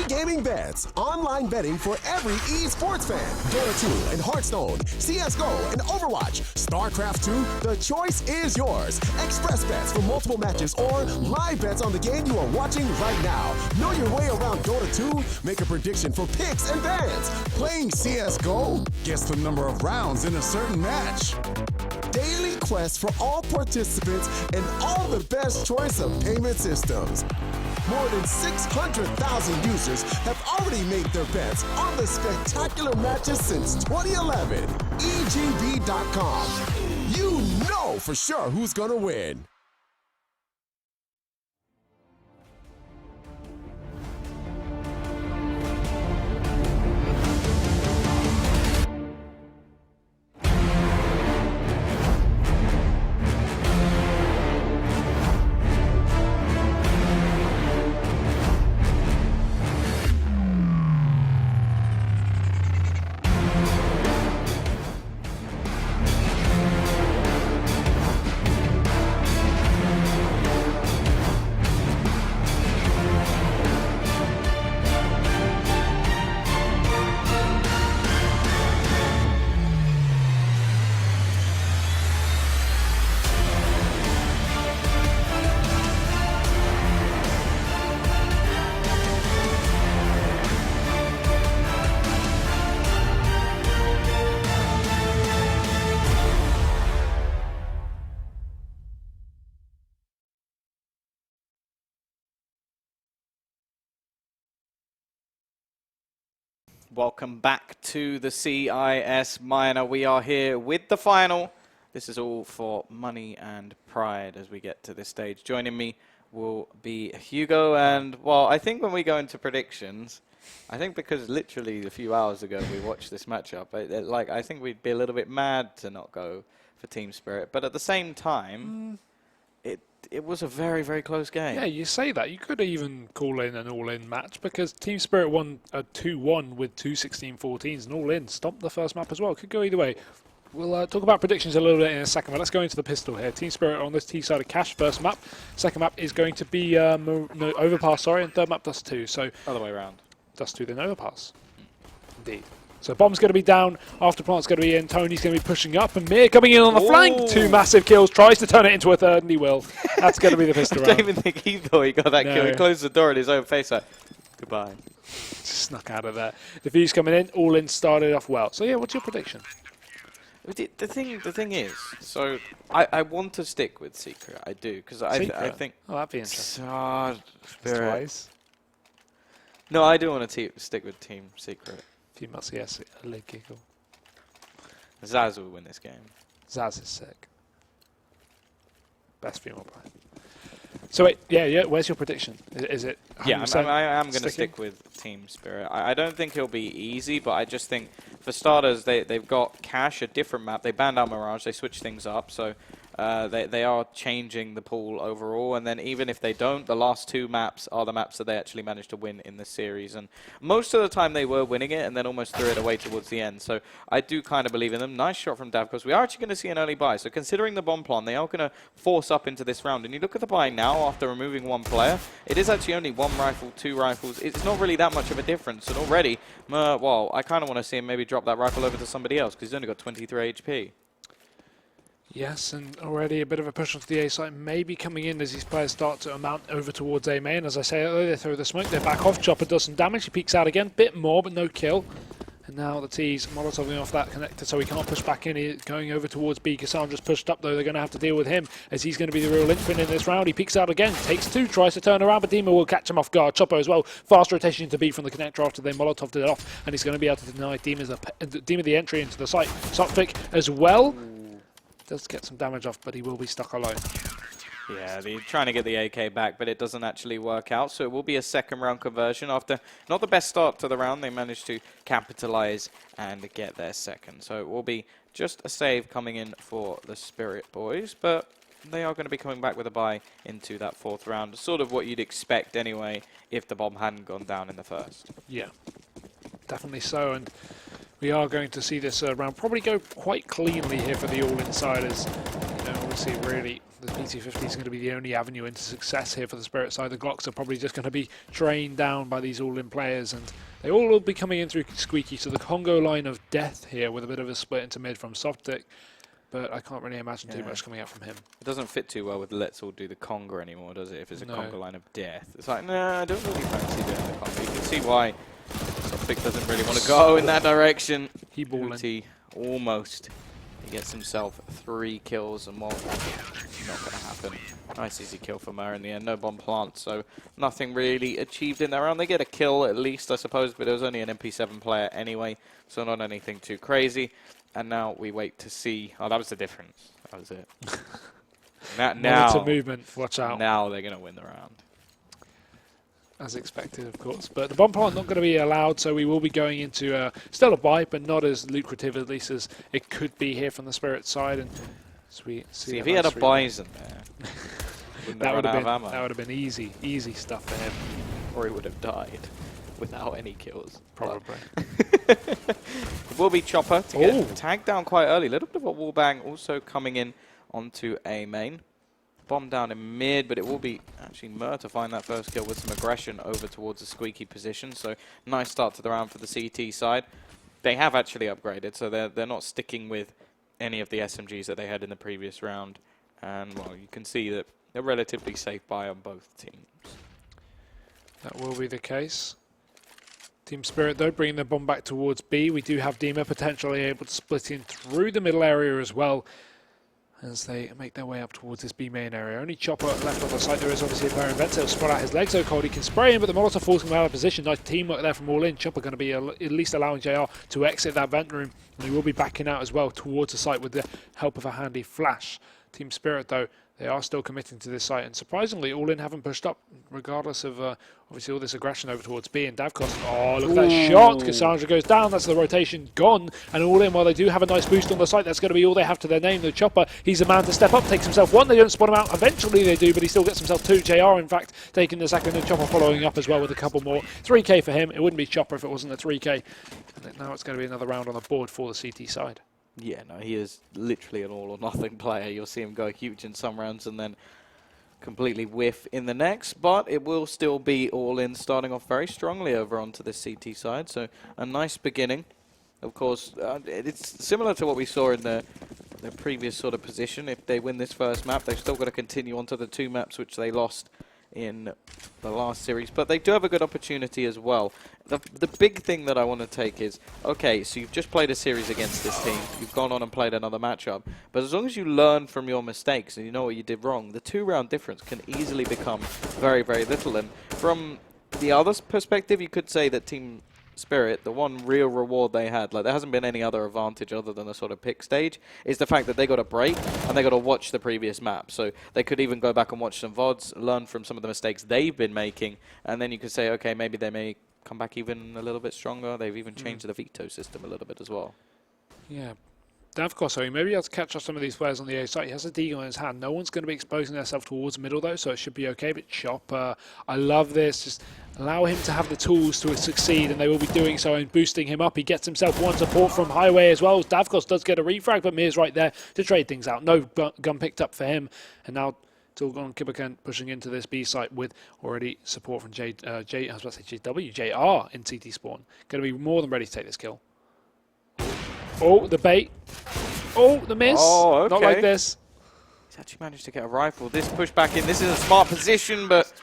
E-gaming bets, online betting for every esports fan. Dota 2 and Hearthstone, CSGO and Overwatch, StarCraft 2, the choice is yours. Express bets for multiple matches or live bets on the game you are watching right now. Know your way around Dota 2? Make a prediction for picks and bans. Playing CSGO? Guess the number of rounds in a certain match. Daily quests for all participants and all the best choice of payment systems. More than 600,000 users have already made their bets on the spectacular matches since 2011. EGB.com. You know for sure who's gonna win. Welcome back to the CIS Minor. We are here with the final. This is all for money and pride as we get to this stage. Joining me will be Hugo, and well, I think when we go into predictions, I think because literally a few hours ago we watched this matchup, I think we'd be a little bit mad to not go for Team Spirit, but at the same time, it was a very, very close game. Yeah, you say that. You could even call in an all-in match because Team Spirit won a 2-1 with 2 16-14s and all-in stomped the first map as well. Could go either way. We'll talk about predictions a little bit in a second, but let's go into the pistol here. Team Spirit on this T side of Cash, first map. Second map is going to be Overpass, sorry, and third map Dust 2. So other way around. Dust 2 then Overpass. Indeed. So Bomb's going to be down, After Plant's going to be in, Tony's going to be pushing up, and Mir coming in on the flank. 2 massive kills, tries to turn it into a third, and he will. That's going to be the pistol round. I don't even think he thought he got that kill. He closed the door in his own face like, goodbye. Just snuck out of there. The Fuse coming in, all in, started off well. So yeah, what's your prediction? The thing is, so I want to stick with Secret, I do, because I think... Oh, that'd be interesting. Twice. No, I do want to stick with Team Secret. Female CS, a leg giggle. Zaz will win this game. Zaz is sick. Best female player. So wait, yeah. Where's your prediction? Is it? Yeah, I am going to stick with Team Spirit. I don't think it'll be easy, but I just think for starters, they've got Cash, a different map. They banned out Mirage. They switched things up, so they are changing the pool overall. And then even if they don't, the last 2 maps are the maps that they actually managed to win in this series. And most of the time they were winning it and then almost threw it away towards the end. So I do kind of believe in them. Nice shot from Dav, because we are actually going to see an early buy. So considering the bomb plan, they are going to force up into this round. And you look at the buy now after removing 1 player, it is actually only 1 rifle, 2 rifles. It's not really that much of a difference. And already, well, I kind of want to see him maybe drop that rifle over to somebody else because he's only got 23 HP. Yes, and already a bit of a push onto the A site maybe coming in as these players start to mount over towards A main. As I say earlier, they throw the smoke, they back off, Chopper does some damage, he peeks out again, bit more but no kill. And now the T's Molotoving off that connector so he can't push back in, he's going over towards B. Cassandra's pushed up though, they're going to have to deal with him as he's going to be the real linchpin in this round. He peeks out again, takes 2, tries to turn around, but Dima will catch him off guard. Chopper as well, fast rotation to B from the connector after they Molotoved it off, and he's going to be able to deny Dima the entry into the site. Sophic as well. Does get some damage off, but he will be stuck alone. Yeah, they're trying to get the AK back, but it doesn't actually work out. So it will be a second round conversion. After not the best start to the round, they managed to capitalize and get their second. So it will be just a save coming in for the Spirit boys, but they are going to be coming back with a buy into that 4th round. Sort of what you'd expect anyway if the bomb hadn't gone down in the first. Yeah, definitely so. And we are going to see this round probably go quite cleanly here for the all-insiders. You know, obviously, really, the PT-50 is going to be the only avenue into success here for the Spirit side. The Glocks are probably just going to be trained down by these all-in players, and they all will be coming in through Squeaky. So the Congo line of death here with a bit of a split into mid from Softic, but I can't really imagine too much coming out from him. It doesn't fit too well with Let's All Do the Conga anymore, does it? If it's a Conga line of death. It's like, nah, I don't really fancy doing the Conga. You can see why Softic doesn't really want to go in that direction. He balling. Almost. He gets himself 3 kills and more. Not going to happen. Nice easy kill for Mer in the end. No bomb plant, so nothing really achieved in their round. They get a kill at least, I suppose, but it was only an MP7 player anyway, so not anything too crazy. And now we wait to see. Oh, that was the difference. That was it. Now movement. Watch out. Now they're going to win the round. As expected, of course. But the bomb plant not going to be allowed, so we will be going into still a buy, but not as lucrative at least as it could be here from the Spirit side. And as we see if he had a Bison there, that would have been easy stuff for him. Or he would have died without any kills. Probably. It will be Chopper to get tagged down quite early. A little bit of a wallbang also coming in onto A main. Bomb down in mid, but it will be actually Mer to find that first kill with some aggression over towards the Squeaky position. So nice start to the round for the CT side. They have actually upgraded, so they're not sticking with any of the SMGs that they had in the previous round. And well, you can see that they're relatively safe buy on both teams. That will be the case. Team Spirit, though, bringing the bomb back towards B. We do have Dima potentially able to split in through the middle area as well, as they make their way up towards this B main area. Only Chopper left on the site. There is obviously a Baron Vent. He'll spot out his legs so cold. He can spray him, but the Molotov forcing him out of position. Nice teamwork there from All In. Chopper going to be at least allowing JR to exit that vent room. And he will be backing out as well towards the site with the help of a handy flash. Team Spirit, though, they are still committing to this site. And surprisingly, All In haven't pushed up, regardless of obviously all this aggression over towards B. And Davkos, oh, look at that shot. Cassandra goes down. That's the rotation gone. And All In, while they do have a nice boost on the site, that's going to be all they have to their name. The Chopper, he's a man to step up, takes himself 1. They don't spot him out. Eventually they do, but he still gets himself 2. JR, in fact, taking the second, and Chopper following up as well with a couple more. 3K for him. It wouldn't be Chopper if it wasn't a 3K. And now it's going to be another round on the board for the CT side. Yeah, no, he is literally an all-or-nothing player. You'll see him go huge in some rounds and then completely whiff in the next, but it will still be All In starting off very strongly over onto the CT side, so a nice beginning. Of course, it's similar to what we saw in the previous sort of position. If they win this first map, they've still got to continue onto the 2 maps which they lost in the last series, but they do have a good opportunity as well. The big thing that I want to take is, okay, so you've just played a series against this team, you've gone on and played another matchup, but as long as you learn from your mistakes and you know what you did wrong, the 2-round difference can easily become very, very little. And from the other perspective, you could say that Team Spirit, the one real reward they had, like there hasn't been any other advantage other than the sort of pick stage, is the fact that they got a break and they got to watch the previous map. So they could even go back and watch some VODs, learn from some of the mistakes they've been making, and then you could say, okay, maybe they may come back even a little bit stronger. They've even changed the veto system a little bit as well. Yeah. Davkos, so he may be able to catch up some of these players on the A site. He has a deagle in his hand. No one's going to be exposing themselves towards the middle, though, so it should be okay. But Chopper, I love this. Just allow him to have the tools to succeed, and they will be doing so and boosting him up. He gets himself 1 support from Highway as well. Davkos does get a refrag, but Mir's right there to trade things out. No gun picked up for him. And now it's all gone Kibberkent pushing into this B site with already support from JR in CT spawn. Going to be more than ready to take this kill. Oh, the bait. Oh, the miss. Oh, okay. Not like this. He's actually managed to get a rifle. This push back in. This is a smart position, but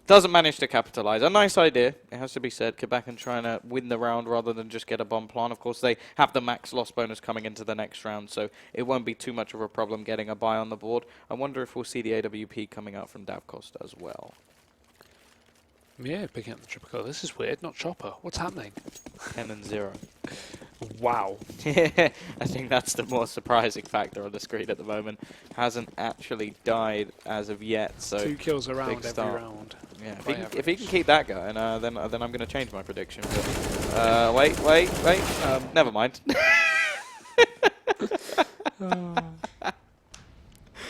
doesn't manage to capitalize. A nice idea, it has to be said. Kibberkent trying to win the round rather than just get a bomb plant. Of course, they have the max loss bonus coming into the next round, so it won't be too much of a problem getting a buy on the board. I wonder if we'll see the AWP coming out from Davkos as well. Yeah, picking up the triple kill. This is weird, not Chopper. What's happening? 10 and 0. Wow. I think that's the more surprising factor on the screen at the moment. Hasn't actually died as of yet, so 2 kills around every round. Yeah, if he can keep that going, then I'm going to change my prediction. But, wait. Never mind.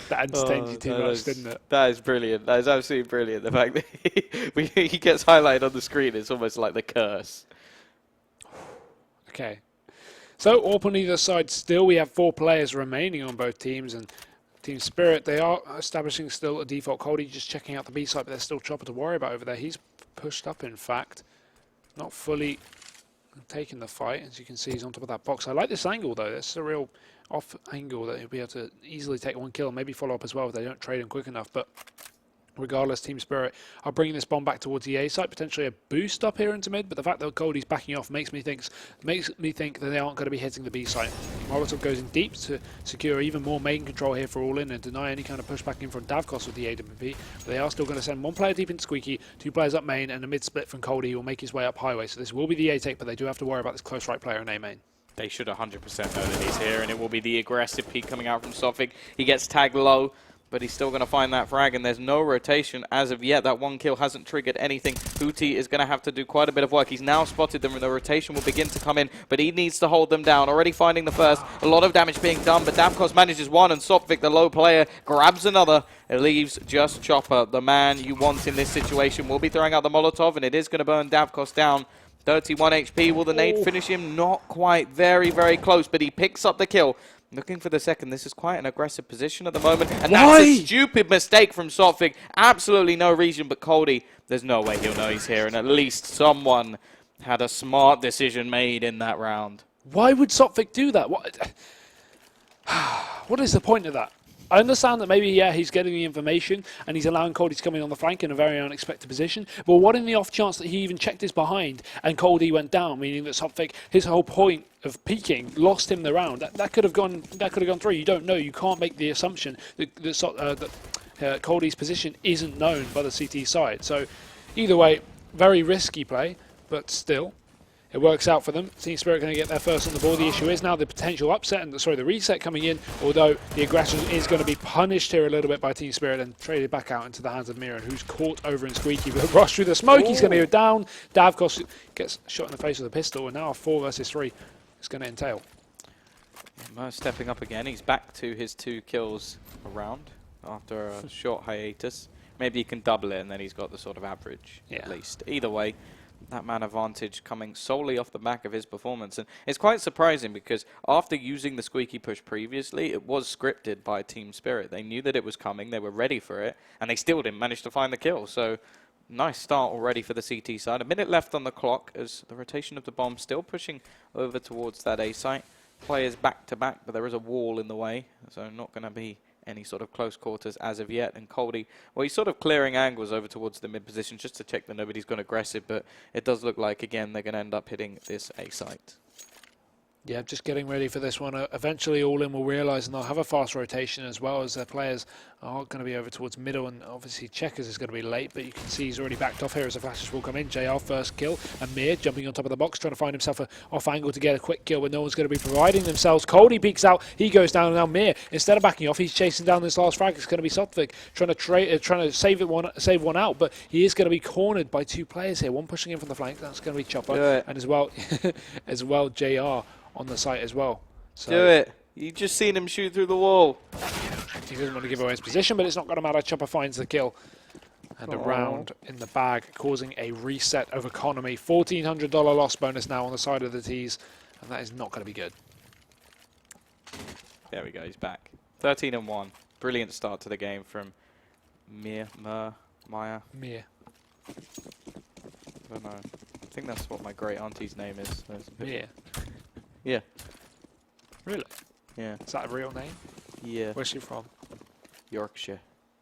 That entertained you too much, didn't it? That is brilliant. That is absolutely brilliant. The fact that he gets highlighted on the screen is almost like the curse. Okay. So, up on either side still, we have 4 players remaining on both teams, and Team Spirit, they are establishing still a default Cody, just checking out the B side, but there's still Chopper to worry about over there. He's pushed up, in fact. Not fully taking the fight. As you can see, he's on top of that box. I like this angle, though. This is a real off angle that he'll be able to easily take one kill and maybe follow up as well if they don't trade him quick enough. But regardless, Team Spirit are bringing this bomb back towards the A site, potentially a boost up here into mid, but the fact that Cody's backing off makes me think that they aren't going to be hitting the B site. Molotov goes in deep to secure even more main control here for ALLIN and deny any kind of pushback in from Davkos with the AWP, but they are still going to send one player deep into Squeaky, two players up main, and a mid split from Cody who will make his way up highway. So this will be the A take, but they do have to worry about this close right player in A main. They should 100% know that he's here, and it will be the aggressive peek coming out from Sophic. He gets tagged low, but he's still going to find that frag, and there's no rotation as of yet. That one kill hasn't triggered anything. Hootie is going to have to do quite a bit of work. He's now spotted them, and the rotation will begin to come in, but he needs to hold them down. Already finding the first. A lot of damage being done, but Davkos manages one, and Sophic, the low player, grabs another. It leaves just Chopper, the man you want in this situation. Will be throwing out the Molotov, and it is going to burn Davkos down. 31 HP. Will the nade finish him? Not quite. Very, very close, but he picks up the kill. Looking for the second. This is quite an aggressive position at the moment. And that's a stupid mistake from Sophic. Absolutely no reason, but Cody, there's no way he'll know he's here. And at least someone had a smart decision made in that round. Why would Sophic do that? What is the point of that? I understand that maybe, yeah, he's getting the information and he's allowing Cody to come in on the flank in a very unexpected position. But what in the off chance that he even checked his behind and Cody went down, meaning that Sophic, his whole point of peeking, lost him the round. That could have gone through. You don't know. You can't make the assumption that Cody's position isn't known by the CT side. So either way, very risky play, but still. It works out for them. Team Spirit going to get their first on the board. The issue is now the potential upset and the reset coming in, although the aggression is going to be punished here a little bit by Team Spirit and traded back out into the hands of Miran, who's caught over in Squeaky with a rush through the smoke. He's going to go down. Davkos gets shot in the face with a pistol, and now a 4 versus 3 is going to entail. Mer stepping up again. He's back to his 2 kills a round after a short hiatus. Maybe he can double it, and then he's got the sort of average at least. Either way, that man advantage coming solely off the back of his performance. And it's quite surprising because after using the Squeaky push previously, it was scripted by Team Spirit. They knew that it was coming, they were ready for it, and they still didn't manage to find the kill. So nice start already for the CT side. A minute left on the clock as the rotation of the bomb still pushing over towards that A site. Players back to back, but there is a wall in the way, so not going to be any sort of close quarters as of yet. And Cody, well, he's sort of clearing angles over towards the mid position just to check that nobody's gone aggressive, but it does look like, again, they're going to end up hitting this A site. Yeah, just getting ready for this one. Eventually, ALLIN will realise, and they'll have a fast rotation as well, as their players are going to be over towards middle, and obviously Checkers is going to be late, but you can see he's already backed off here as the flashes will come in. JR first kill, and Mir jumping on top of the box, trying to find himself an off angle to get a quick kill, but no one's going to be providing themselves. Cody peeks out, he goes down, and now Mir, instead of backing off, he's chasing down this last frag. It's going to be Sophic trying to save one out, but he is going to be cornered by 2 players here. One pushing in from the flank, that's going to be Chopper, and as well JR on the site as well. So do it. You just seen him shoot through the wall. He doesn't want to give away his position, but it's not going to matter. Chopper finds the kill. And a round in the bag, causing a reset of economy. $1,400 loss bonus now on the side of the T's, and that is not going to be good. There we go, he's back. 13-1. Brilliant start to the game from Maya. Mir. I don't know. I think that's what my great auntie's name is. Mir. Yeah. Really? Yeah. Is that a real name? Yeah. Where's she from? Yorkshire.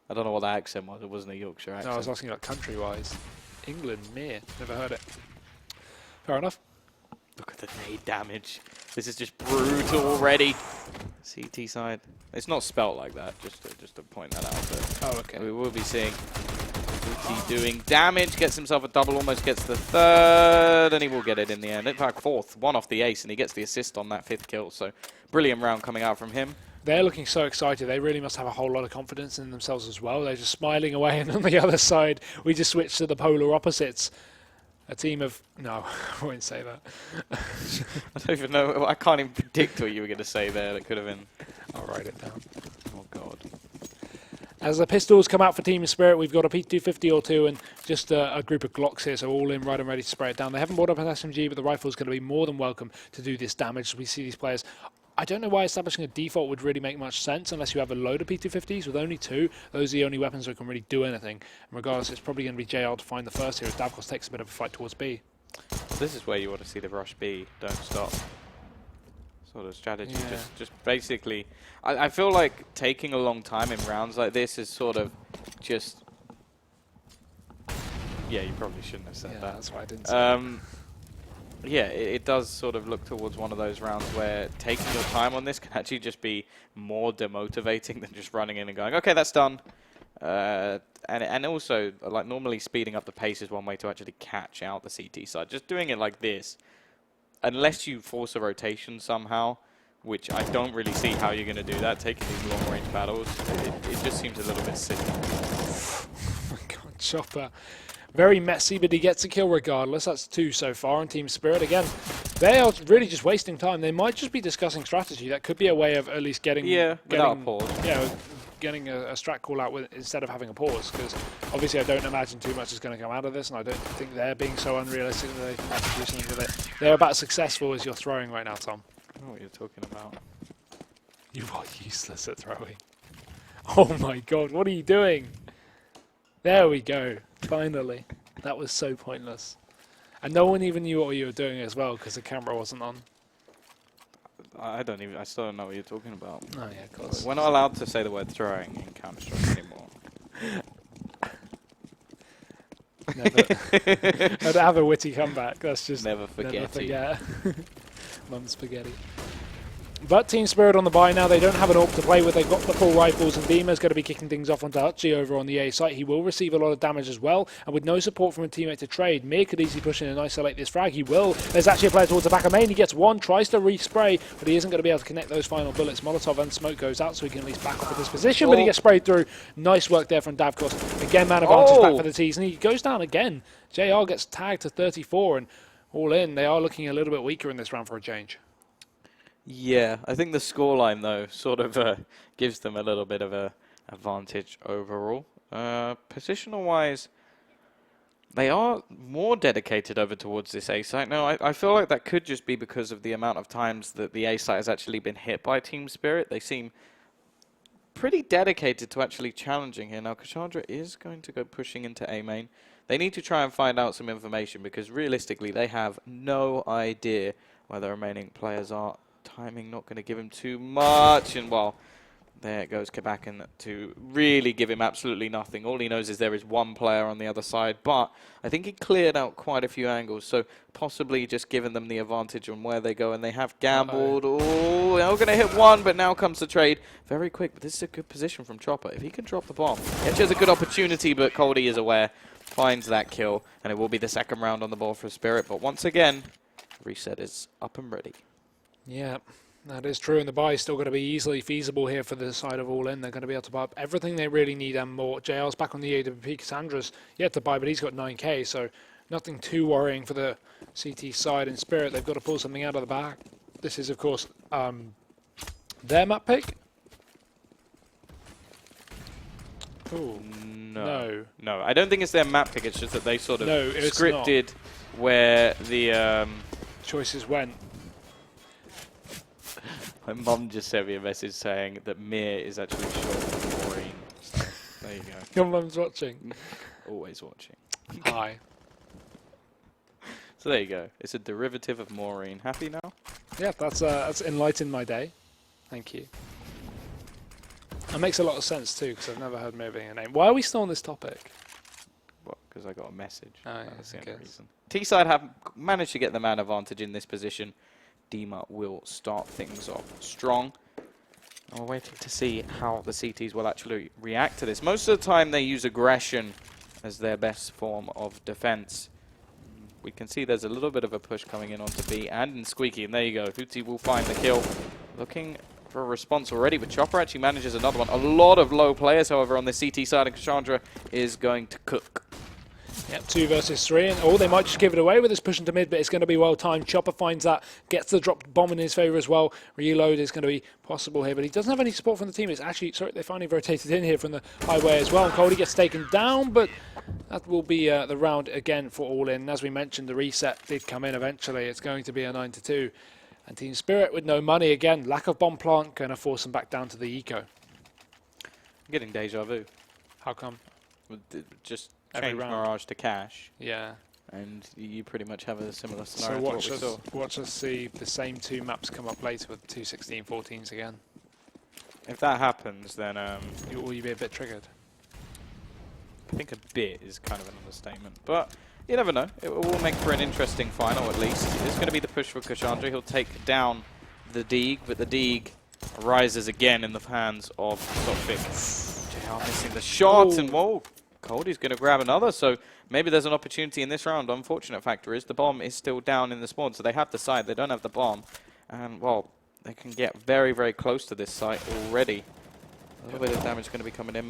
I don't know what the accent was. It wasn't a Yorkshire accent. No, I was asking like country-wise. England, Mir. Never heard it. Fair enough. Look at the nade damage. This is just brutal already. CT side. It's not spelt like that, just to point that out. But oh, okay. We will be seeing Hootie doing damage, gets himself a double, almost gets the 3rd, and he will get it in the end. In fact, 4th, 1 off the ace, and he gets the assist on that 5th kill. So brilliant round coming out from him. They're looking so excited. They really must have a whole lot of confidence in themselves as well. They're just smiling away, and on the other side, we just switched to the polar opposites. A team of... No, I won't say that. I don't even know. I can't even predict what you were going to say there. That could have been... I'll write it down. Oh, God. As the pistols come out for Team Spirit, we've got a P250 or 2 and just a group of Glocks here, so ALLIN right and ready to spray it down. They haven't brought up an SMG, but the rifle is going to be more than welcome to do this damage. We see these players I don't know why establishing a default would really make much sense unless you have a load of P250s. With only 2, those are the only weapons that can really do anything. And regardless, it's probably going to be JR to find the first here as Davkos takes a bit of a fight towards B. This is where you want to see the rush B, don't stop sort of strategy. Yeah. Just basically, I feel like taking a long time in rounds like this is sort of just... Yeah, you probably shouldn't have said that. That's why I didn't say Yeah, it does sort of look towards one of those rounds where taking your time on this can actually just be more demotivating than just running in and going, okay, that's done. And also, like, normally speeding up the pace is one way to actually catch out the CT side. Just doing it like this, unless you force a rotation somehow, which I don't really see how you're going to do that, taking these long-range battles, it just seems a little bit silly. Oh my god, Chopper. Very messy, but he gets a kill regardless. That's 2 so far on Team Spirit. Again, they are really just wasting time. They might just be discussing strategy. That could be a way of at least getting... without a pause. Yeah, getting a strat call out instead of having a pause, because obviously I don't imagine too much is going to come out of this, and I don't think they're being so unrealistic that they can actually do something with it. They're about as successful as you're throwing right now, Tom. I don't know what you're talking about. You are useless at throwing. Oh my god, what are you doing? There we go. Finally. That was so pointless. And no one even knew what you were doing as well, because the camera wasn't on. I still don't know what you're talking about. Oh yeah, of course. We're not allowed to say the word throwing in Counter-Strike anymore. I'd have a witty comeback. That's just Never forget. Mum's spaghetti. But Team Spirit on the buy now. They don't have an AWP to play with. They've got the full rifles, and Beamer's going to be kicking things off onto Hutchie over on the A site. He will receive a lot of damage as well, and with no support from a teammate to trade, Mir could easily push in and isolate this frag. He will. There's actually a player towards the back of main. He gets one, tries to respray, but he isn't going to be able to connect those final bullets. Molotov and smoke goes out, so he can at least back off of this position, but he gets sprayed through. Nice work there from Davkos. Again, man advantage back for the T's, and he goes down again. JR gets tagged to 34, and all in, they are looking a little bit weaker in this round for a change. Yeah, I think the scoreline, though, sort of gives them a little bit of a advantage overall. Positional-wise, they are more dedicated over towards this A site. Now, I feel like that could just be because of the amount of times that the A site has actually been hit by Team Spirit. They seem pretty dedicated to actually challenging here. Now, Cassandra is going to go pushing into A main. They need to try and find out some information because realistically, they have no idea where the remaining players are. Timing not going to give him too much, and well, there goes Kabakin to really give him absolutely nothing. All he knows is there is one player on the other side, but I think he cleared out quite a few angles, so possibly just giving them the advantage on where they go, and they have gambled. Oh, they're going to hit one, but now comes the trade very quick, but this is a good position from Chopper. If he can drop the bomb, it has a good opportunity, but Coldie is aware, finds that kill, and it will be the second round on the board for Spirit, but once again, reset is up and ready. Yeah, that is true, and the buy is still going to be easily feasible here for the side of All-In. They're going to be able to buy up everything they really need and more. JL's back on the AWP. Cassandra's yet to buy, but he's got 9k, so nothing too worrying for the CT side. In Spirit, they've got to pull something out of the back. This is, of course, their map pick. Oh, no. No, I don't think it's their map pick. It's just that they sort of scripted not where the choices went. My mum just sent me a message saying that Mir is actually short for Maureen. So, there you go. Your mum's watching. Always watching. Hi. So there you go. It's a derivative of Maureen. Happy now? Yeah, that's enlightened my day. Thank you. That makes a lot of sense too, because I've never heard Mir being a name. Why are we still on this topic? Well, because I got a message. Oh, yeah, that's the only reason. T-side have managed to get the man advantage in this position. Dima will start things off strong. And we're waiting to see how the CTs will actually react to this. Most of the time they use aggression as their best form of defense. We can see there's a little bit of a push coming in onto B and in Squeaky, and there you go. Hootie will find the kill. Looking for a response already, but Chopper actually manages another one. A lot of low players, however, on the CT side, and Cassandra is going to cook. Yep, 2 versus 3, and they might just give it away with this push into mid, but it's going to be well timed. Chopper finds that, gets the dropped bomb in his favour as well. Reload is going to be possible here, but he doesn't have any support from the team. It's actually, sorry, they finally rotated in here from the highway as well, and Cody gets taken down, but that will be the round again for All In. As we mentioned, the reset did come in eventually. It's going to be a 9-2. And Team Spirit with no money again. Lack of bomb plant going to force them back down to the eco. I'm getting deja vu. How come? Just Every change round. Mirage to cash, Yeah. and you pretty much have a similar So scenario to what we saw. watch us see the same 2 maps come up later with 2 16-14s again. If that happens, then Will you be a bit triggered? I think a bit is kind of an understatement. But you never know. It will make for an interesting final, at least. It's going to be the push for Cassandra. He'll take down the Deeg, but the Deeg rises again in the hands of Sophic. JR missing the shot, and whoa, Cody's going to grab another. So maybe there's an opportunity in this round. Unfortunate factor is the bomb is still down in the spawn, so they have the side. They don't have the bomb. And, well, they can get very, very close to this site already. A little bit of damage going to be coming in.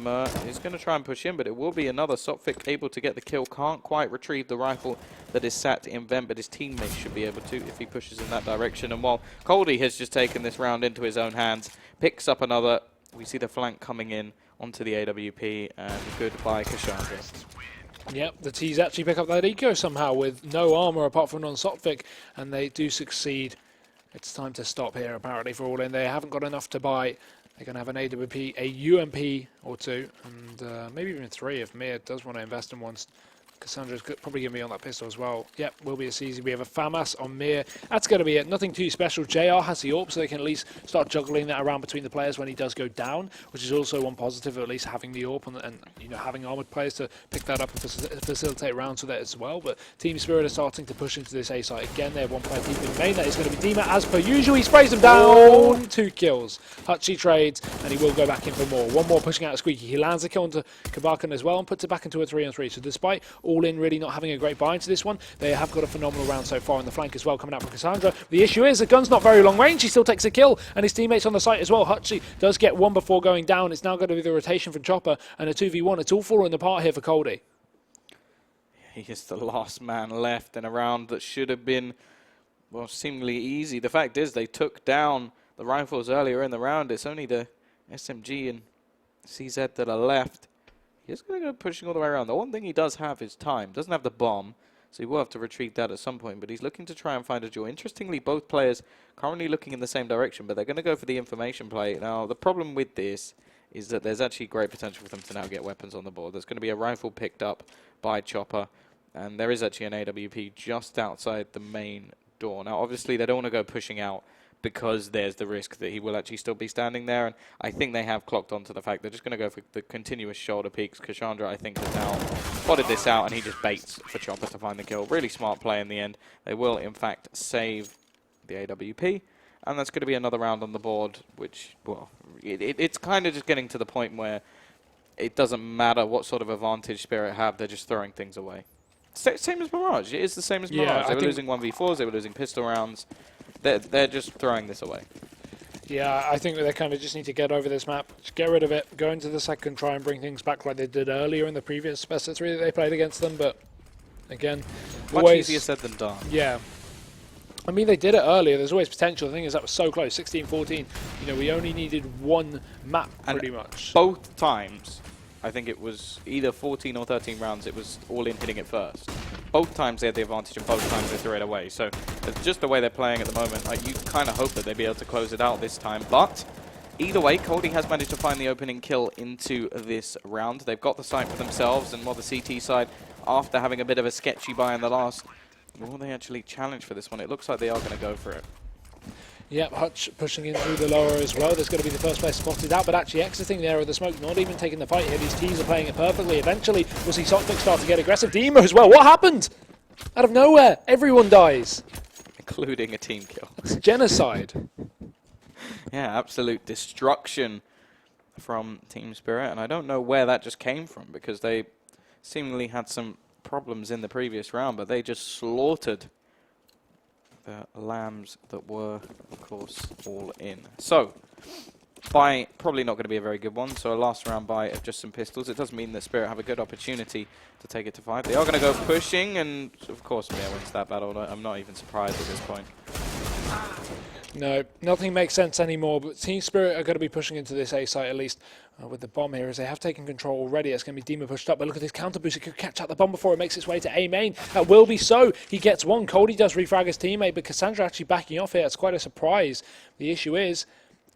He's going to try and push in, but it will be another. Sophic able to get the kill. Can't quite retrieve the rifle that is sat in vent, but his teammates should be able to if he pushes in that direction. And while Cody has just taken this round into his own hands, picks up another. We see the flank coming in onto the AWP, and goodbye Cassandra. Yep, the T's actually pick up that eco somehow with no armor apart from on Sophic, and they do succeed. It's time to stop here, apparently, for ALLIN. They haven't got enough to buy. They're going to have an AWP, a UMP or 2, and maybe even 3 if Mir does want to invest in one. Cassandra's probably going to be on that pistol as well. Yep, will be a CZ. We have a FAMAS on Mir. That's going to be it. Nothing too special. JR has the AWP, so they can at least start juggling that around between the players when he does go down, which is also one positive, at least having the AWP and you know, having armored players to pick that up and facilitate rounds with it as well. But Team Spirit are starting to push into this A site again. They have 1 player deep in main. That is going to be Dima as per usual. He sprays them down. 2 kills. Hutchie trades, and he will go back in for more. One more pushing out of Squeaky. He lands a kill onto Kabakan as well and puts it back into a 3-on-3. So despite ALLIN really not having a great buy into this one, they have got a phenomenal round so far on the flank as well coming out from Cassandra. The issue is the gun's not very long range. He still takes a kill, and his teammates on the site as well. Hutchie does get one before going down. It's now going to be the rotation from Chopper and a 2v1. It's all falling apart here for Cody. He is the last man left in a round that should have been, well, seemingly easy. The fact is they took down the rifles earlier in the round. It's only the SMG and CZ that are left. He's going to go pushing all the way around. The one thing he does have is time. Doesn't have the bomb, so he will have to retrieve that at some point. But he's looking to try and find a duel. Interestingly, both players currently looking in the same direction, but they're going to go for the information play. Now, the problem with this is that there's actually great potential for them to now get weapons on the board. There's going to be a rifle picked up by Chopper, and there is actually an AWP just outside the main door. Now, obviously, they don't want to go pushing out because there's the risk that he will actually still be standing there. And I think they have clocked onto the fact they're just going to go for the continuous shoulder peeks. Cassandra, I think, has now spotted this out, and he just baits for Chopper to find the kill. Really smart play in the end. They will, in fact, save the AWP. And that's going to be another round on the board, which, well, it's kind of just getting to the point where it doesn't matter what sort of advantage Spirit have. They're just throwing things away. Same as Mirage. It is the same as Mirage. They were losing 1v4s. They were losing pistol rounds. They're just throwing this away. Yeah, I think that they kind of just need to get over this map, just get rid of it, go into the second, try and bring things back like they did earlier in the previous best of 3 that they played against them. But again, much easier said than done. Yeah. I mean, they did it earlier. There's always potential. The thing is, that was so close. 16-14. You know, we only needed 1 map pretty much. Both times, I think it was either 14 or 13 rounds, it was ALLIN hitting it first. Both times they had the advantage, and both times they threw it away. So it's just the way they're playing at the moment. Like, you kind of hope that they'd be able to close it out this time. But either way, Cody has managed to find the opening kill into this round. They've got the site for themselves, and while the CT side, after having a bit of a sketchy buy in the last, will they actually challenge for this one? It looks like they are going to go for it. Yep, Hutch pushing in through the lower as well. There's going to be the first player spotted out, but actually exiting the area of the smoke, not even taking the fight here. These teams are playing it perfectly. Eventually, we'll see Sophic start to get aggressive. Demo as well. What happened? Out of nowhere, everyone dies. Including a team kill. It's genocide. Yeah, absolute destruction from Team Spirit, and I don't know where that just came from, because they seemingly had some problems in the previous round, but they just slaughtered the lambs that were, of course, ALLIN. So, buy probably not going to be a very good one, so a last round buy of just some pistols. It does mean that Spirit have a good opportunity to take it to 5. They are going to go pushing, and of course Mir wins that battle. I'm not even surprised at this point. No, nothing makes sense anymore, but Team Spirit are going to be pushing into this A site at least with the bomb here, as they have taken control already. It's going to be Dima pushed up, but look at this counter boost. He could catch out the bomb before it makes its way to A main. That will be so. He gets one. Cody does refrag his teammate, but Cassandra actually backing off here. It's quite a surprise. The issue is,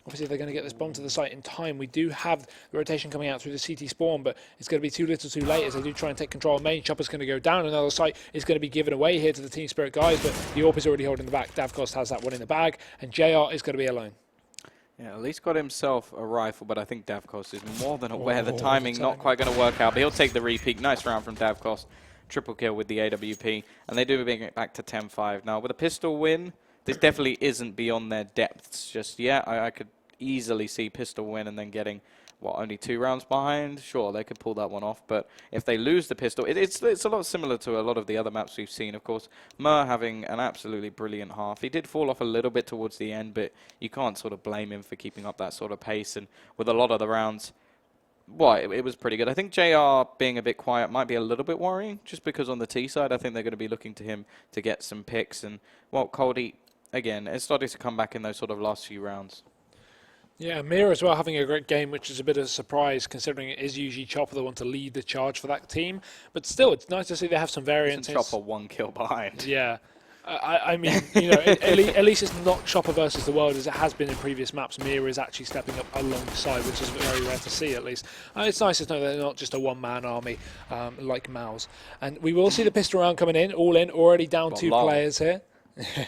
obviously, they're going to get this bomb to the site in time. We do have the rotation coming out through the CT spawn, but it's going to be too little too late as they do try and take control of main. Chopper's going to go down. Another site is going to be given away here to the Team Spirit guys, but the AWP is already holding the back. Davcost has that one in the bag, and JR is going to be alone. Yeah, at least got himself a rifle, but I think Davcost is more than aware the timing not quite going to work out, but he'll take the repeat. Nice round from Davcost. Triple kill with the AWP, and they do bring it back to 10-5. Now, with a pistol win, this definitely isn't beyond their depths just yet. I could easily see pistol win and then getting, what, only 2 rounds behind? Sure, they could pull that one off, but if they lose the pistol, it's a lot similar to a lot of the other maps we've seen. Of course, Mer having an absolutely brilliant half. He did fall off a little bit towards the end, but you can't sort of blame him for keeping up that sort of pace, and with a lot of the rounds, well, it was pretty good. I think JR being a bit quiet might be a little bit worrying, just because on the T side, I think they're going to be looking to him to get some picks, and, well, Cody, again, it's starting to come back in those sort of last few rounds. Yeah, Mira as well having a great game, which is a bit of a surprise considering it is usually Chopper the one to lead the charge for that team. But still, it's nice to see they have some variance. Chopper 1 kill behind. Yeah. I mean, you know, at least it's not Chopper versus the world as it has been in previous maps. Mira is actually stepping up alongside, which is very rare to see at least. It's nice to know that they're not just a one-man army like Maus. And we will see the pistol round coming in, all in, already down 2 players here.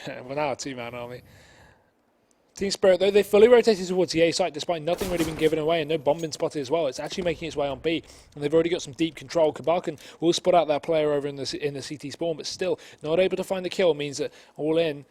Well, now a 2-man army. Team Spirit, though, they fully rotated towards the A site despite nothing really being given away and no bomb being spotted as well. It's actually making its way on B, and they've already got some deep control. Kabakan will spot out that player over in the CT spawn, but still not able to find the kill means that all in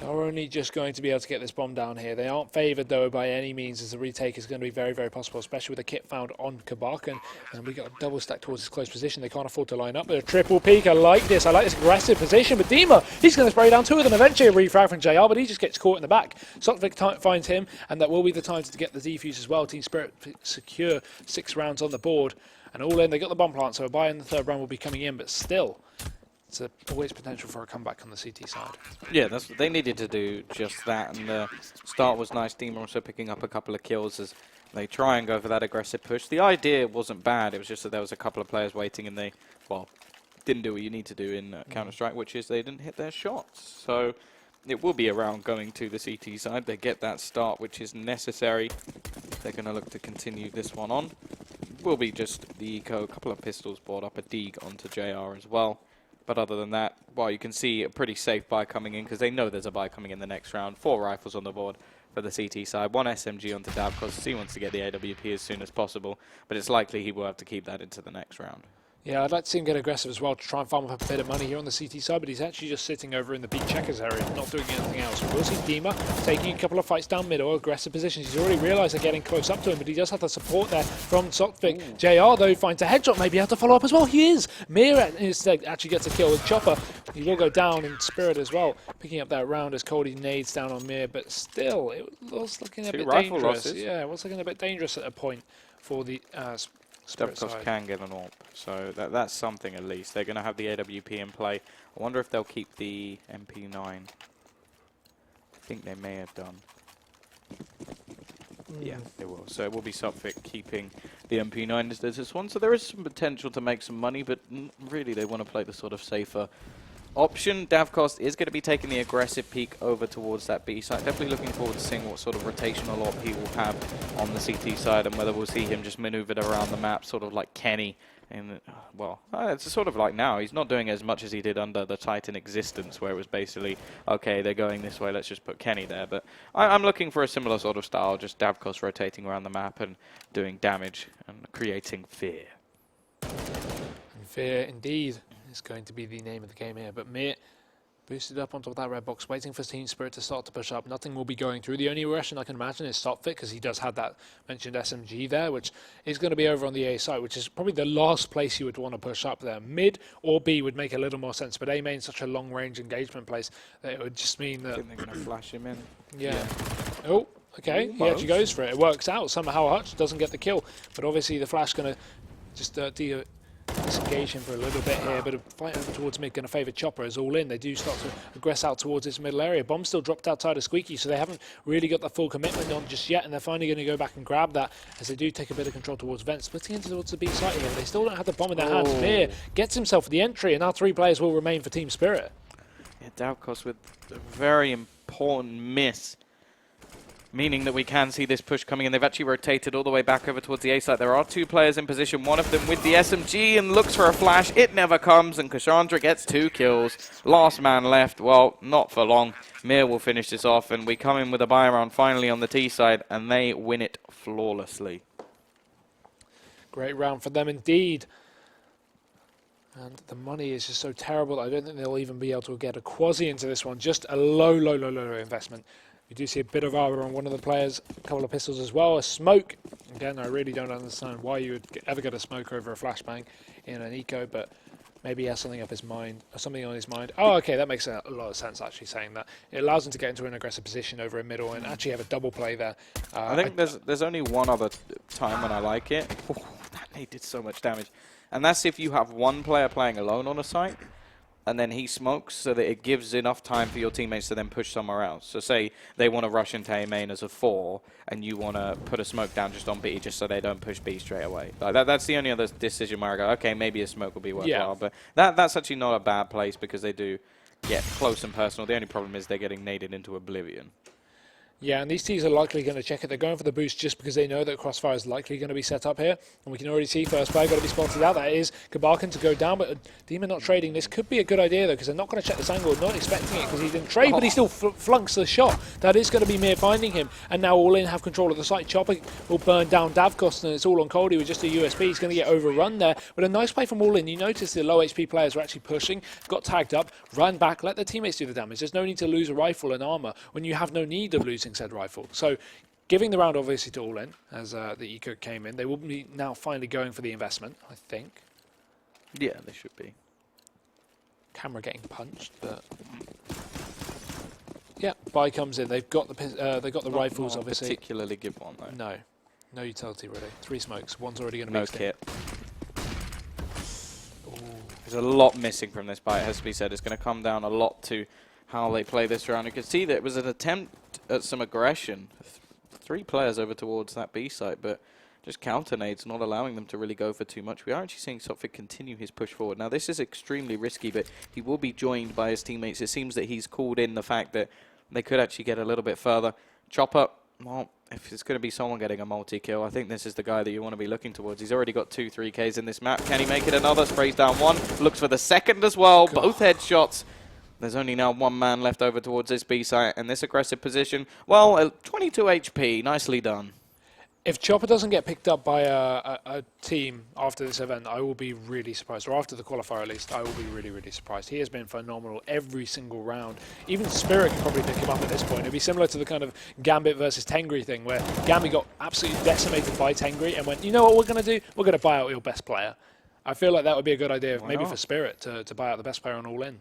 are only just going to be able to get this bomb down here. They aren't favoured, though, by any means, as the retake is going to be very, very possible, especially with a kit found on Kabakan. And we got a double stack towards his close position. They can't afford to line up. But a triple peek, I like this. I like this aggressive position. But Dima, he's going to spray down 2 of them. Eventually a refrag from JR, but he just gets caught in the back. Sotvik finds him, and that will be the time to get the defuse as well. Team Spirit secure 6 rounds on the board. And all in, they got the bomb plant, so a buy in the 3rd round will be coming in, but still, it's always potential for a comeback on the CT side. Yeah, they needed to do just that, and the start was nice. Dima also picking up a couple of kills as they try and go for that aggressive push. The idea wasn't bad, it was just that there was a couple of players waiting and they, well, didn't do what you need to do in Counter-Strike, which is they didn't hit their shots. So it will be a round going to the CT side. They get that start, which is necessary. They're going to look to continue this one on. It will be just the eco, a couple of pistols brought up, a Deeg onto JR as well. But other than that, well, you can see a pretty safe buy coming in because they know there's a buy coming in the next round. 4 rifles on the board for the CT side. 1 SMG onto Dav because he wants to get the AWP as soon as possible. But it's likely he will have to keep that into the next round. Yeah, I'd like to see him get aggressive as well to try and farm up a bit of money here on the CT side, but he's actually just sitting over in the beat checkers area, not doing anything else. We'll see Dima taking a couple of fights down middle, aggressive positions. He's already realised they're getting close up to him, but he does have the support there from Sotvik. JR, though, finds a headshot, maybe have to follow up as well. He is. Mira instead actually gets a kill with Chopper. He will go down in Spirit as well, picking up that round as Cody nades down on Mir, but still, it was looking a bit dangerous. Losses. Yeah, it was looking a bit dangerous at a point for the Davcost can get an AWP, so that's something at least. They're going to have the AWP in play. I wonder if they'll keep the MP9. I think they may have done. Yeah, they will. So it will be Sotvik keeping the MP9 as this one. So there is some potential to make some money, but really they want to play the sort of safer option. Davcost is going to be taking the aggressive peek over towards that B side. Definitely looking forward to seeing what sort of rotational op he will have on the CT side and whether we'll see him just maneuvered around the map, sort of like Kenny. And well, it's sort of like now. He's not doing as much as he did under the Titan existence, where it was basically, okay, they're going this way, let's just put Kenny there. But I'm looking for a similar sort of style, just Davcost rotating around the map and doing damage and creating fear. Fear, indeed, is going to be the name of the game here. But Mir boosted up onto that red box, waiting for Team Spirit to start to push up. Nothing will be going through. The only Russian I can imagine is Sotvik, because he does have that mentioned SMG there, which is going to be over on the A side, which is probably the last place you would want to push up there. Mid or B would make a little more sense, but A main such a long-range engagement place that it would just mean that... I think they're going to flash him in. Yeah. Oh, okay. He actually goes for it. It works out. Somehow Hutch doesn't get the kill, but obviously the flash going to just disengage him for a little bit here, but a fight over towards mid going to favour Chopper as all in. They do start to aggress out towards this middle area. Bomb still dropped outside of Squeaky, so they haven't really got the full commitment on just yet, and they're finally going to go back and grab that as they do take a bit of control towards Vent, splitting into towards the B site here. They still don't have the bomb in their hands. Mir gets himself the entry, and now 3 players will remain for Team Spirit. Yeah, Davkos with a very important miss, meaning that we can see this push coming in. They've actually rotated all the way back over towards the A site. There are 2 players in position, one of them with the SMG and looks for a flash. It never comes, and Cassandra gets 2 kills. Last man left, well, not for long. Mir will finish this off, and we come in with a buy round finally on the T side, and they win it flawlessly. Great round for them indeed. And the money is just so terrible that I don't think they'll even be able to get a quasi into this one. Just a low investment. We do see a bit of armor on one of the players, a couple of pistols as well, a smoke. Again, I really don't understand why you would ever get a smoke over a flashbang in an eco, but maybe he has something up his mind, or something on his mind. Oh, okay, that makes a lot of sense actually saying that. It allows him to get into an aggressive position over a middle and actually have a double play there. I think there's only one other time when I like it. Oh, that nade did so much damage. And that's if you have one player playing alone on a site, and then he smokes so that it gives enough time for your teammates to then push somewhere else. So say they want to rush into A main as a 4, and you want to put a smoke down just on B just so they don't push B straight away. Like that's the only other decision where I go, okay, maybe a smoke will be worthwhile. Yeah. But that's actually not a bad place because they do get close and personal. The only problem is they're getting naded into oblivion. Yeah, and these teams are likely going to check it. They're going for the boost just because they know that Crossfire is likely going to be set up here. And we can already see first player got to be spotted out. That is Kabarkin to go down, but Demon not trading. This could be a good idea, though, because they're not going to check this angle. Not expecting it because he didn't trade, but he still flunks the shot. That is going to be Mir finding him. And now All In have control of the site. Chopper will burn down Davkos, and it's all on Coldie with just a USB. He's going to get overrun there. But a nice play from All In. You notice the low HP players were actually pushing, got tagged up, ran back, let their teammates do the damage. There's no need to lose a rifle and armor when you have no need of losing said rifle. So giving the round obviously to All In as the eco came in. They will be now finally going for the investment, I think. Yeah, they should be. Camera getting punched, but yeah, buy comes in. They've got the rifles, obviously. Particularly good one though. No utility really. 3 smokes. One's already going to be no kit. There's a lot missing from this buy. It has to be said. It's going to come down a lot to how they play this round. You can see that it was an attempt at some aggression. 3 players over towards that B site, but just counter nades, not allowing them to really go for too much. We are actually seeing Sophic continue his push forward. Now, this is extremely risky, but he will be joined by his teammates. It seems that he's called in the fact that they could actually get a little bit further. Chopper, well, if it's going to be someone getting a multi-kill, I think this is the guy that you want to be looking towards. He's already got 2 3Ks in this map. Can he make it another? Sprays down 1, looks for the second as well. God. Both headshots. There's only now 1 man left over towards this B site, and this aggressive position, well, 22 HP, nicely done. If Chopper doesn't get picked up by a team after this event, I will be really surprised, or after the qualifier at least, I will be really surprised. He has been phenomenal every single round. Even Spirit can probably pick him up at this point. It'd be similar to the kind of Gambit versus Tengri thing, where Gambit got absolutely decimated by Tengri and went, you know what we're going to do? We're going to buy out your best player. I feel like that would be a good idea, maybe for Spirit, to buy out the best player on All In.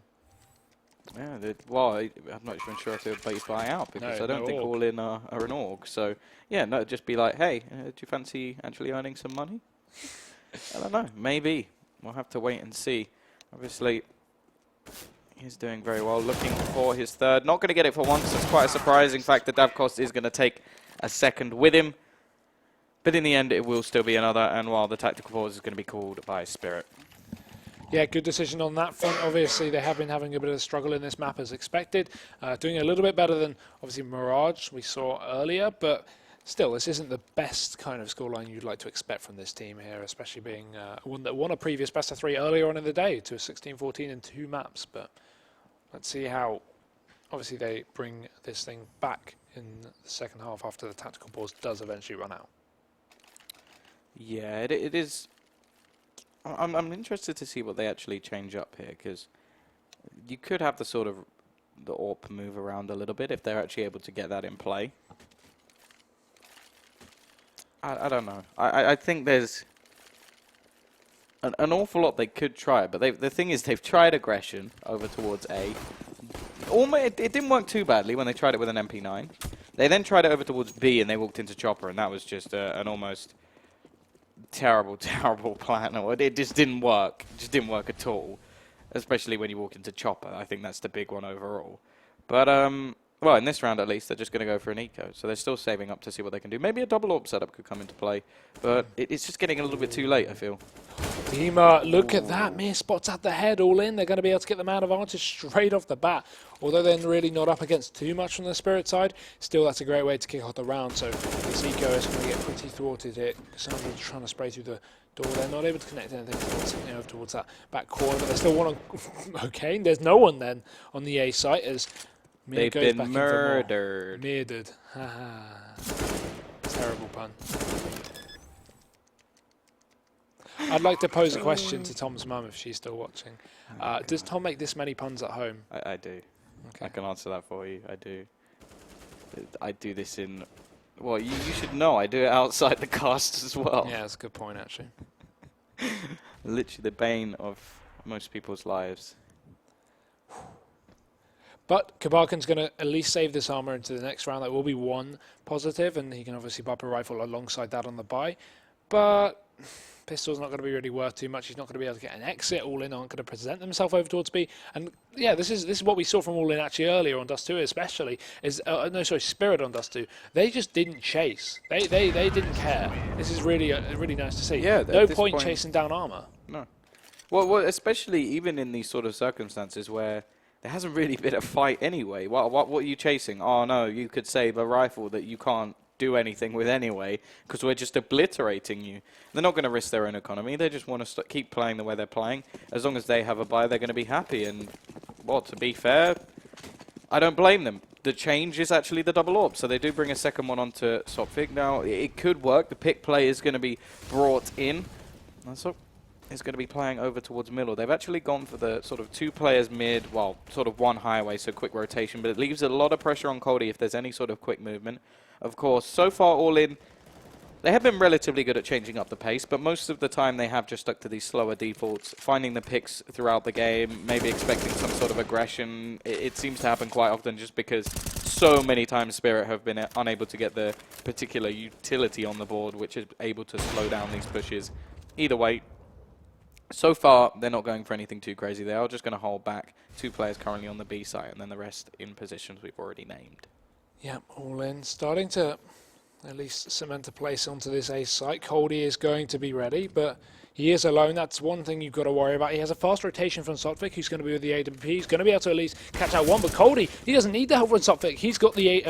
Yeah, well, I'm not even sure if they would buy out because I don't think All In are an org. So, yeah, no, just be like, hey, do you fancy actually earning some money? I don't know, maybe. We'll have to wait and see. Obviously, he's doing very well, looking for his 3rd. Not going to get it for once. It's quite a surprising fact that Davkos is going to take a 2nd with him. But in the end, it will still be another, and while the tactical pause is going to be called by Spirit. Yeah, good decision on that front. Obviously, they have been having a bit of a struggle in this map as expected. Doing a little bit better than, obviously, Mirage we saw earlier. But still, this isn't the best kind of scoreline you'd like to expect from this team here, especially being one that won a previous best of 3 earlier on in the day to a 16-14 in 2 maps. But let's see how, obviously, they bring this thing back in the second half after the tactical pause does eventually run out. Yeah, it is. I'm interested to see what they actually change up here, because you could have the sort of the AWP move around a little bit if they're actually able to get that in play. I don't know. I think there's an awful lot they could try, but the thing is they've tried aggression over towards A. It didn't work too badly when they tried it with an MP9. They then tried it over towards B and they walked into Chopper, and that was just an almost terrible, terrible plan. It just didn't work. It just didn't work at all, especially when you walk into Chopper. I think that's the big one overall. But, well, in this round at least, they're just going to go for an eco. So they're still saving up to see what they can do. Maybe a double AWP setup could come into play, but it's just getting a little bit too late, I feel. Dima, look at that. Mere spots at the head, all in. They're going to be able to get the man advantage straight off the bat. Although they're really not up against too much from the Spirit side, still that's a great way to kick off the round. So this eco is going to get pretty thwarted here. Somebody's trying to spray through the door. They're not able to connect anything over towards that back corner, but they still want to... Okay, there's no one then on the A site as Mir They've goes been back murdered. Murdered. Terrible pun. I'd like to pose a question to Tom's mum if she's still watching. Does Tom make this many puns at home? I do. Okay. I can answer that for you. I do. I do this in... Well, you should know. I do it outside the cast as well. Yeah, that's a good point, actually. Literally the bane of most people's lives. But Kabarkan's going to at least save this armor into the next round. That will be one positive, and he can obviously buy up a rifle alongside that on the buy. But pistol's not going to be really worth too much. He's not going to be able to get an exit. All-In aren't going to present themselves over towards B. And yeah, this is what we saw from All-In actually earlier on Dust 2 especially. Spirit on Dust 2. They just didn't chase. They didn't care. This is really really nice to see. Yeah, no point chasing down armor. No. Well, especially even in these sort of circumstances where there hasn't really been a fight anyway. What are you chasing? Oh no, you could save a rifle that you can't do anything with anyway because we're just obliterating you. They're not going to risk their own economy. They just want to keep playing the way they're playing. As long as they have a buy, they're going to be happy. And, well, to be fair, I don't blame them. The change is actually the double AWP, so they do bring a second one onto Sopvik. Now, it could work. The pick play is going to be brought in. So is going to be playing over towards middle. They've actually gone for the sort of 2 players mid, well, sort of 1 highway, so quick rotation, but it leaves a lot of pressure on Cody if there's any sort of quick movement. Of course, so far All-In, they have been relatively good at changing up the pace, but most of the time they have just stuck to these slower defaults, finding the picks throughout the game, maybe expecting some sort of aggression. It seems to happen quite often just because so many times Spirit have been unable to get the particular utility on the board, which is able to slow down these pushes. Either way, so far, they're not going for anything too crazy. They are just going to hold back 2 players currently on the B site, and then the rest in positions we've already named. Yeah, All-In starting to at least cement a place onto this A site. Cody is going to be ready, but he is alone. That's one thing you've got to worry about. He has a fast rotation from Sotvik, who's going to be with the AWP. He's going to be able to at least catch out one, but Cody, he doesn't need the help from Sotvik. He's got the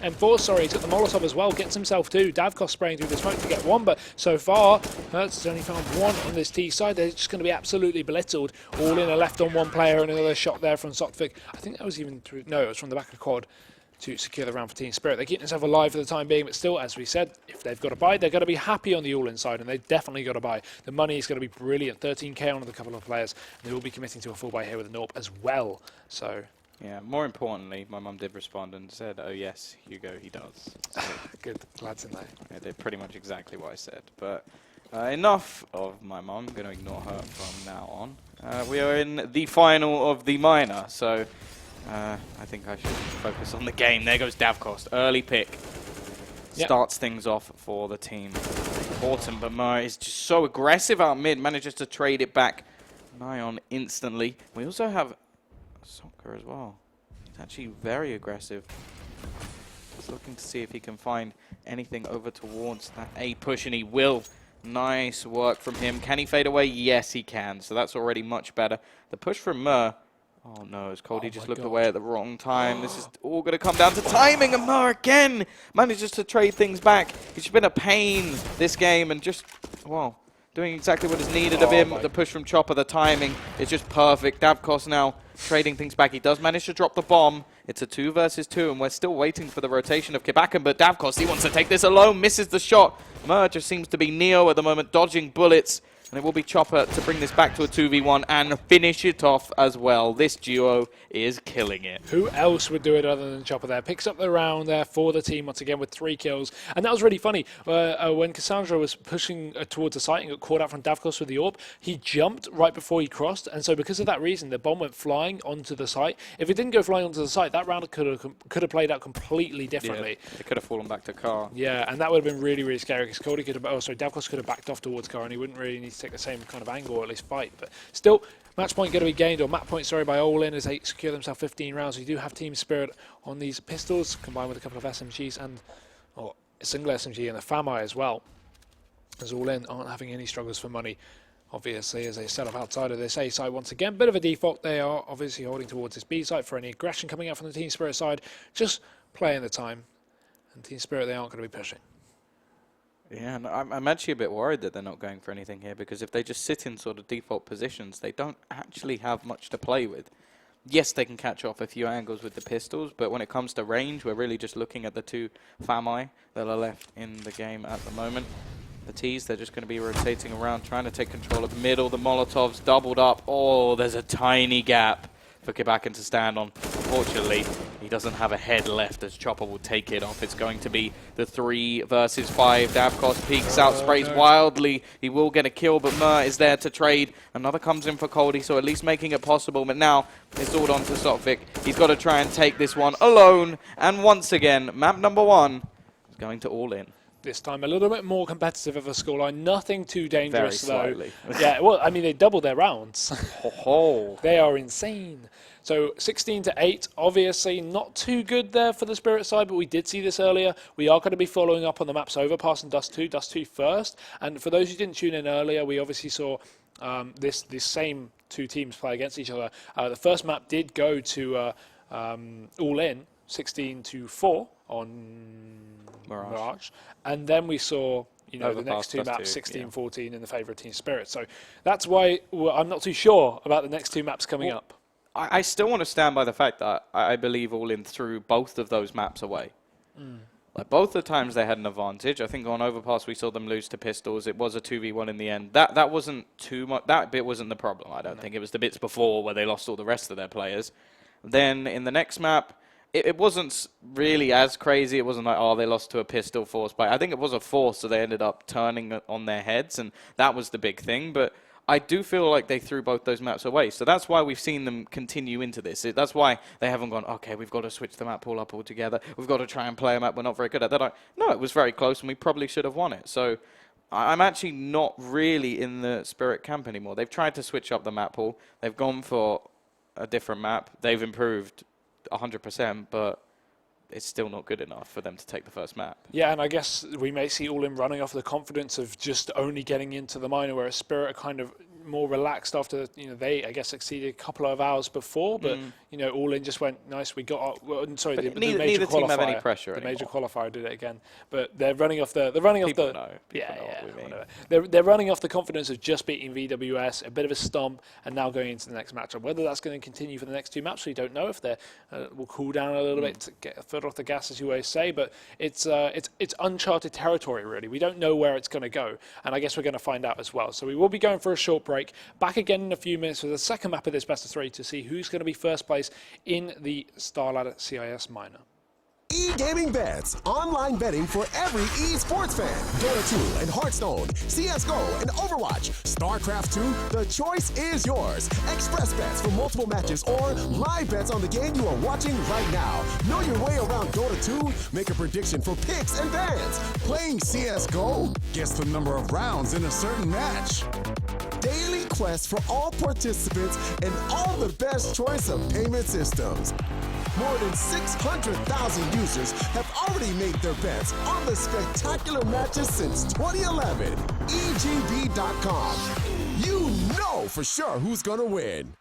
M4, sorry, he's got the Molotov as well, gets himself 2. Davkos spraying through the smoke to get 1, but so far, Hertz has only found 1 on this T side. They're just going to be absolutely belittled. All-In a left on 1 player, and another shot there from Sotvik. I think that was even through, no, it was from the back of quad to secure the round for Team Spirit. They keep themselves alive for the time being, but still, as we said, if they've got to buy, they're going to be happy on the All-In side, and they've definitely got to buy. The money is going to be brilliant, 13k on a couple of players, and they will be committing to a full buy here with a NORP as well. So, yeah, more importantly, my mum did respond and said, oh yes, Hugo, he does. So good, glad to know. Yeah, they're pretty much exactly what I said. But enough of my mum, I'm going to ignore her from now on. We are in the final of the minor, so I think I should focus on the game. There goes Davkos. Early pick. Yep. Starts things off for the team. Important, but Murray is just so aggressive out mid. Manages to trade it back. Nyon instantly. We also have Soccer as well. He's actually very aggressive. Just looking to see if he can find anything over towards that A push, and he will. Nice work from him. Can he fade away? Yes, he can. So that's already much better. The push from Mur. Oh no, as Cody just looked away at the wrong time. This is all going to come down to timing, and Mur again manages to trade things back. He's been a pain this game, and just, well, doing exactly what is needed of him. The push from Chopper, the timing is just perfect. Davkos now trading things back. He does manage to drop the bomb. It's a 2 versus 2, and we're still waiting for the rotation of Kibakan, but Davkos, he wants to take this alone, misses the shot. Mur just seems to be Neo at the moment, dodging bullets. And it will be Chopper to bring this back to a 2v1 and finish it off as well. This duo is killing it. Who else would do it other than Chopper there? Picks up the round there for the team once again with 3 kills. And that was really funny. When Cassandra was pushing towards the site and got caught out from Davkos with the AWP, he jumped right before he crossed. And so because of that reason, the bomb went flying onto the site. If it didn't go flying onto the site, that round could have played out completely differently. Yeah, it could have fallen back to Car. Yeah, and that would have been really, really scary because Cody could have, Davkos could have backed off towards Car and he wouldn't really need to take the same kind of angle or at least fight. But still, match point going to be gained, or map point, sorry, by ALLIN as they secure themselves 15 rounds. We do have Team Spirit on these pistols, combined with a couple of SMGs and a single SMG and the FAMI as well. As ALLIN aren't having any struggles for money, obviously, as they set up outside of this A side once again. Bit of a default. They are obviously holding towards this B side for any aggression coming out from the Team Spirit side. Just playing the time. And Team Spirit, they aren't going to be pushing. Yeah, and I'm actually a bit worried that they're not going for anything here, because if they just sit in sort of default positions, they don't actually have much to play with. Yes, they can catch off a few angles with the pistols, but when it comes to range, we're really just looking at the 2 FAMI that are left in the game at the moment. The T's, they're just going to be rotating around, trying to take control of the middle. The Molotovs doubled up. Oh, there's a tiny gap for Kibakin to stand on. Unfortunately, he doesn't have a head left as Chopper will take it off. It's going to be the 3 versus 5. Davkos peeks out, sprays wildly. He will get a kill, but Mur is there to trade. Another comes in for Cody, so at least making it possible. But now it's all on to Sotvik. He's got to try and take this one alone. And once again, map number 1 is going to ALLIN. This time a little bit more competitive of a scoreline. Nothing too dangerous, Very though. slightly. Yeah, well, I mean, they doubled their rounds. Oh. They are insane. So 16-8, obviously not too good there for the Spirit side, but we did see this earlier. We are going to be following up on the maps Overpass and Dust 2 first. And for those who didn't tune in earlier, we obviously saw this same 2 teams play against each other. The first map did go to ALLIN, 16-4 on Mirage. And then we saw, you know, the next 2 maps, 16-14 in the favour of Team Spirit. So that's why I'm not too sure about the next 2 maps coming up. I still want to stand by the fact that I believe ALLIN threw both of those maps away. Like, both the times they had an advantage. I think on Overpass we saw them lose to pistols. It was a 2v1 in the end. That wasn't too much. That bit wasn't the problem. I don't think it was the bits before where they lost all the rest of their players. Then in the next map, it wasn't really as crazy. It wasn't like, oh, they lost to a pistol force. But I think it was a force, so they ended up turning on their heads, and that was the big thing. But I do feel like they threw both those maps away. So that's why we've seen them continue into this. That's why they haven't gone, okay, we've got to switch the map pool up altogether. We've got to try and play a map we're not very good at. They're like, no, it was very close and we probably should have won it. So I'm actually not really in the Spirit camp anymore. They've tried to switch up the map pool. They've gone for a different map. They've improved 100%, but it's still not good enough for them to take the first map. Yeah, and I guess we may see ALLIN running off the confidence of just only getting into the minor, whereas Spirit are kind of more relaxed after, you know, they, I guess, succeeded a couple of hours before, but, you know, ALLIN just went, nice, we got up, well, sorry, the major neither qualifier. team have any pressure The anymore. major qualifier did it again, but they're running off the, People know what we mean. whatever. They're running off the confidence of just beating VWS, a bit of a stomp, and now going into the next matchup. Whether that's going to continue for the next 2 maps, we don't know. If they will cool down a little bit to get a foot off the gas, as you always say, but it's uncharted territory, really. We don't know where it's going to go, and I guess we're going to find out as well. So we will be going for a short break. Back again in a few minutes for the second map of this best of 3 to see who's going to be first place in the StarLadder CIS minor. E-gaming bets, online betting for every esports fan. Dota 2 and Hearthstone, CSGO and Overwatch, StarCraft 2, the choice is yours. Express bets for multiple matches or live bets on the game you are watching right now. Know your way around Dota 2? Make a prediction for picks and bans. Playing CSGO? Guess the number of rounds in a certain match. Daily quests for all participants and all the best choice of payment systems. More than 600,000 users have already made their bets on the spectacular matches since 2011. EGB.com. You know for sure who's gonna win.